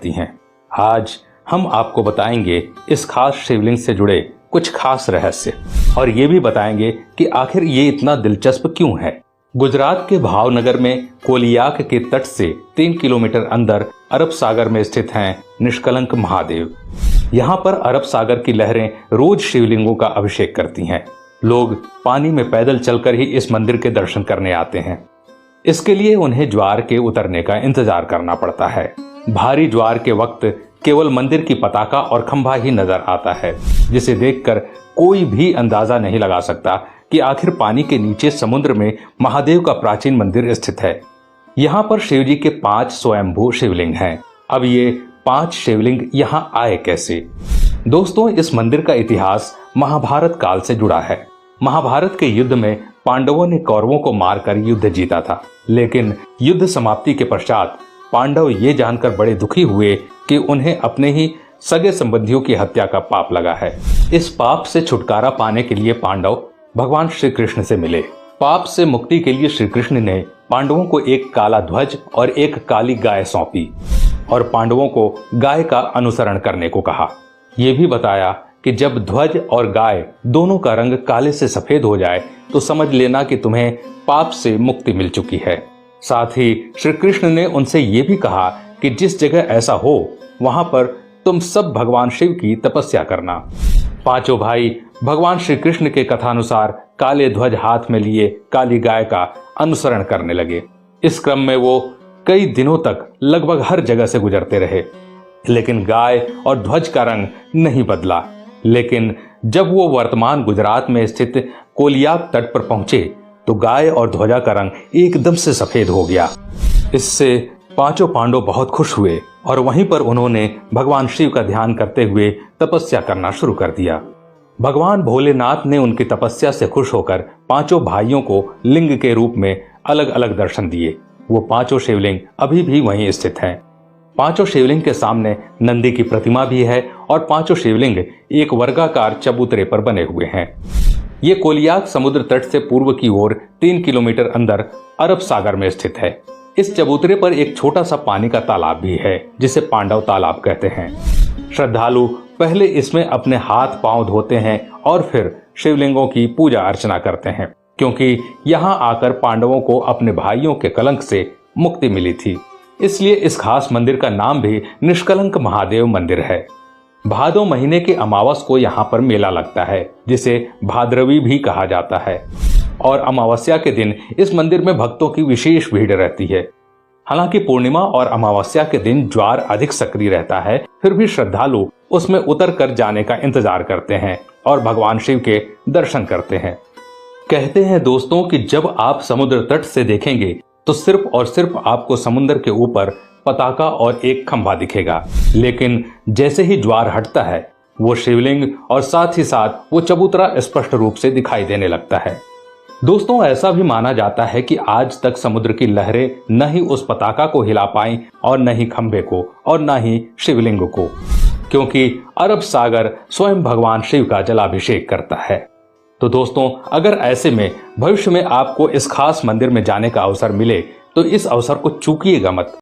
करती हैं। आज हम आपको बताएंगे इस खास शिवलिंग से जुड़े कुछ खास रहस्य और ये भी बताएंगे कि आखिर ये इतना दिलचस्प क्यों है। गुजरात के भावनगर में कोलियाक के तट से 3 किलोमीटर अंदर अरब सागर में स्थित हैं निष्कलंक महादेव। यहाँ पर अरब सागर की लहरें रोज शिवलिंगों का अभिषेक करती हैं। लोग पानी में पैदल चलकर ही इस मंदिर के दर्शन करने आते हैं। इसके लिए उन्हें ज्वार के उतरने का इंतजार करना पड़ता है। भारी ज्वार के वक्त केवल मंदिर की पताका और खंभा ही नजर आता है, जिसे देखकर कोई भी अंदाजा नहीं लगा सकता कि आखिर पानी के नीचे समुद्र में महादेव का प्राचीन मंदिर स्थित है। यहाँ पर शिव जी के 5 स्वयंभू शिवलिंग हैं। अब ये 5 शिवलिंग यहाँ आए कैसे? दोस्तों, इस मंदिर का इतिहास महाभारत काल से जुड़ा है। महाभारत के युद्ध में पांडवों ने कौरवों को मारकर युद्ध जीता था, लेकिन युद्ध समाप्ति के पश्चात पांडव ये जानकर बड़े दुखी हुए कि उन्हें अपने ही सगे संबंधियों की हत्या का पाप लगा है। इस पाप से छुटकारा पाने के लिए पांडव भगवान श्री कृष्ण से मिले। पाप से मुक्ति के लिए श्री कृष्ण ने पांडवों को एक काला ध्वज और एक काली गाय सौंपी और पांडवों को गाय का अनुसरण करने को कहा। यह भी बताया कि जब ध्वज और गाय दोनों का रंग काले से सफेद हो जाए तो समझ लेना कि तुम्हें पाप से मुक्ति मिल चुकी है। साथ ही श्री कृष्ण ने उनसे ये भी कहा कि जिस जगह ऐसा हो वहां पर तुम सब भगवान शिव की तपस्या करना। पांचों भाई भगवान श्री कृष्ण के कथानुसार काले ध्वज हाथ में लिए काली गाय का अनुसरण करने लगे। इस क्रम में वो कई दिनों तक लगभग हर जगह से गुजरते रहे, लेकिन गाय और ध्वज का रंग नहीं बदला। लेकिन जब वो वर्तमान गुजरात में स्थित कोलियाक तट पर पहुंचे तो गाय और ध्वजा का रंग एकदम से सफेद हो गया। इससे पांचों पांडव बहुत खुश हुए और वहीं पर उन्होंने भगवान शिव का ध्यान करते हुए तपस्या करना शुरू कर दिया। भगवान भोलेनाथ ने उनकी तपस्या से खुश होकर पांचों भाइयों को लिंग के रूप में अलग अलग दर्शन दिए। वो पांचों शिवलिंग अभी भी वहीं स्थित हैं। पांचों शिवलिंग के सामने नंदी की प्रतिमा भी है और पांचों शिवलिंग एक वर्गाकार चबूतरे पर बने हुए हैं। ये कोलियाक समुद्र तट से पूर्व की ओर 3 किलोमीटर अंदर अरब सागर में स्थित है। इस चबूतरे पर एक छोटा सा पानी का तालाब भी है, जिसे पांडव तालाब कहते हैं। श्रद्धालु पहले इसमें अपने हाथ पांव धोते हैं और फिर शिवलिंगों की पूजा अर्चना करते हैं, क्योंकि यहाँ आकर पांडवों को अपने भाइयों के कलंक से मुक्ति मिली थी। इसलिए इस खास मंदिर का नाम भी निष्कलंक महादेव मंदिर है। भादो महीने के अमावस को यहाँ पर मेला लगता है, जिसे भाद्रवी भी कहा जाता है, और अमावस्या के दिन इस मंदिर में भक्तों की विशेष भीड़ रहती है। हालांकि पूर्णिमा और अमावस्या के दिन ज्वार अधिक सक्रिय रहता है, फिर भी श्रद्धालु उसमें उतर कर जाने का इंतजार करते हैं और भगवान शिव के दर्शन करते हैं। कहते हैं दोस्तों कि जब आप समुद्र तट से देखेंगे तो सिर्फ और सिर्फ आपको समुद्र के ऊपर पताका और एक खंभा दिखेगा, लेकिन जैसे ही ज्वार हटता है वो शिवलिंग और साथ ही साथ वो चबूतरा स्पष्ट रूप से दिखाई देने लगता है। दोस्तों, ऐसा भी माना जाता है कि आज तक समुद्र की लहरें न ही उस पताका को हिला पाई और न ही खंभे को और न ही शिवलिंग को, क्योंकि अरब सागर स्वयं भगवान शिव का जलाभिषेक करता है। तो दोस्तों, अगर ऐसे में भविष्य में आपको इस खास मंदिर में जाने का अवसर मिले तो इस अवसर को चूकिएगा मत।